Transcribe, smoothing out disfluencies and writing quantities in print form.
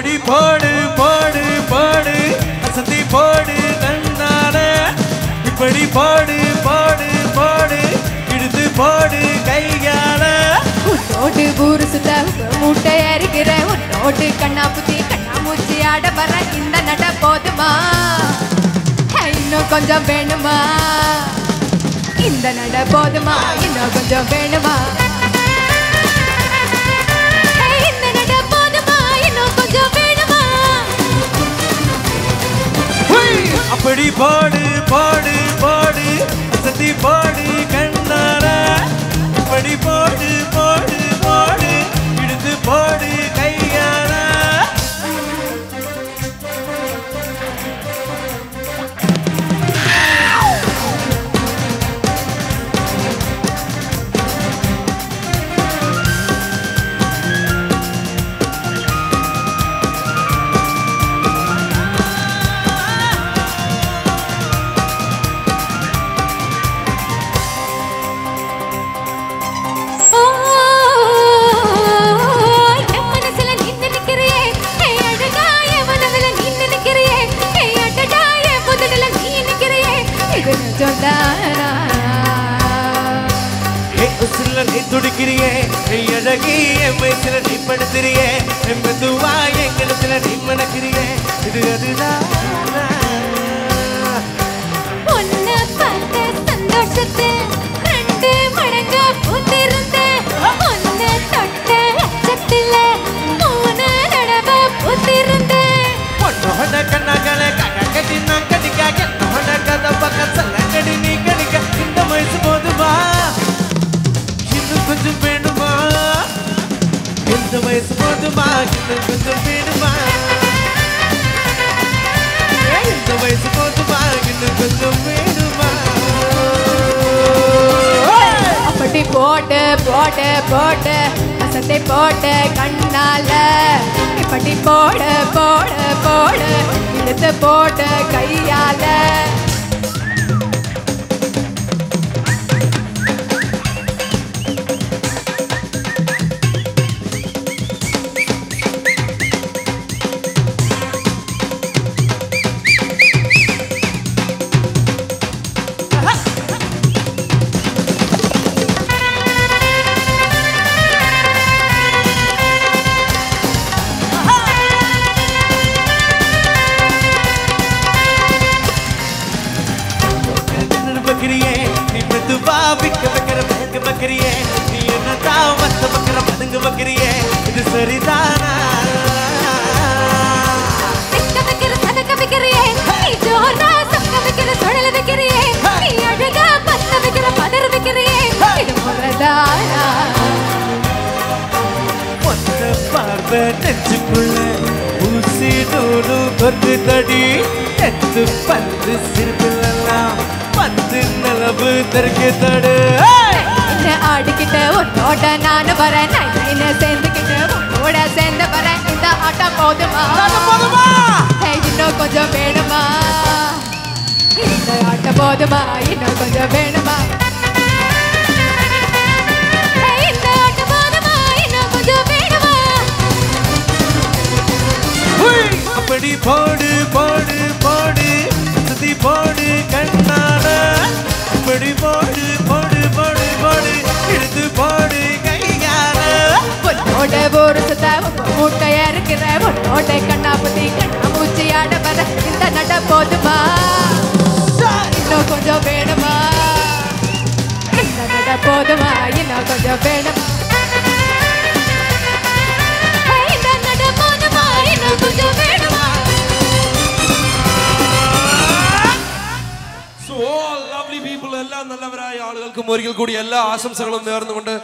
அப்படி போடு போடு போடு அசந்தி போடு கண்ணால இப்படி போடு போடு போடு இழுத்து போடு கையால உன்னோடு ஊரு சுத்த மூட்டை அறுக்கிற உன்னோடு கண்ணா புத்தி கண்ணா மூச்சி ஆட வர இந்த நட போதுமா இன்னும் கொஞ்சம் வேணுமா இந்த நட போதுமா இன்னும் கொஞ்சம் வேணுமா இந்த நட போதுமா இன்னும் கொஞ்சம் வேணுமா அப்படி போடு போடு போடு அசந்தி போடு கண்ணால இப்படி போடு போடு போடு இழுத்து போடு கையால நீ துடிக்கிறியே அழகி என் வயசுல நீ படுத்துறியே மெதுவா என் கிணத்துல நீ மணக்கிறியே இது அதுதான் உன்னை பார்த்த சந்தோஷத்தை 2 மடங்கா பூத்திருந்த உன்னை தொட்ட அச்சத்துல 3 தடவை பூத்திருந்த பொண்ணோட கண்ணாக்களை கட்டி நான் கடிக்க என்னோட கதை பக்கம் சொல்ல கடி நீ கடிக்க இந்த வயசு போதுமா இன்னும் கொஞ்சம் வேணுமா இந்த வயசு போதுமா இன்னும் கொஞ்சம் வேணுமா இந்த வயசு போதுமா இன்னும் கொஞ்சம் வேணுமா அப்படி போட்டு போட்டு போட்டு அசத்தை போட்டு கண்ணால இப்படி போடு போடு போடு இழுத்து போட்டு கையால நீ மெதுவா விக்க வைக்கிற பதுங்க வைக்கிறியே நீ என்னதான் வந்த வைக்கிற பதுங்க வைக்கிறியே இது சரிதானா பார்வை நெஞ்சுக்குள்ள ஊசி நூறு கொத்து தடி எத்து பந்து சிறுபில்லாம் பந்து நிலவு தெற்கு தடு ஆடிக்கிட்ட உன்னோட நான் வரேன் சேர்ந்துக்கிட்ட உன்னோட சேர்ந்து வரேன் இந்த ஆட்டம் போதுமா இன்னும் கொஞ்சம் வேணுமா இந்த ஆட்டம் போதுமா இன்னும் கொஞ்சம் வேணுமா இந்த ஆட்டம் போதுமா இன்னும் கொஞ்சம் வேணுமா அப்படி போடு போடு போடு சுத்தி போடு கண்ணால அப்படி போடு போடு போடு போடு இழுத்து போடு கையால உன்னோட ஒரு சுத்த மூட்டையா இருக்கிற உன்னோட கண்ணா புத்தி கண்ணா மூச்சி ஆட வர இந்த நட போதுமா இன்னும் கொஞ்சம் வேணுமா இந்த நட போதுமா இன்னும் கொஞ்சம் வேணுமா இந்த நட போதுமா இன்னும் கொஞ்சம் வேணுமா So all lovely people, എല്ലാ നല്ലവരായ ആളുകൾക്കും ഒരിക്കൽ കൂടി എല്ലാ ആശംസകളും നേർന്നുകൊണ്ട്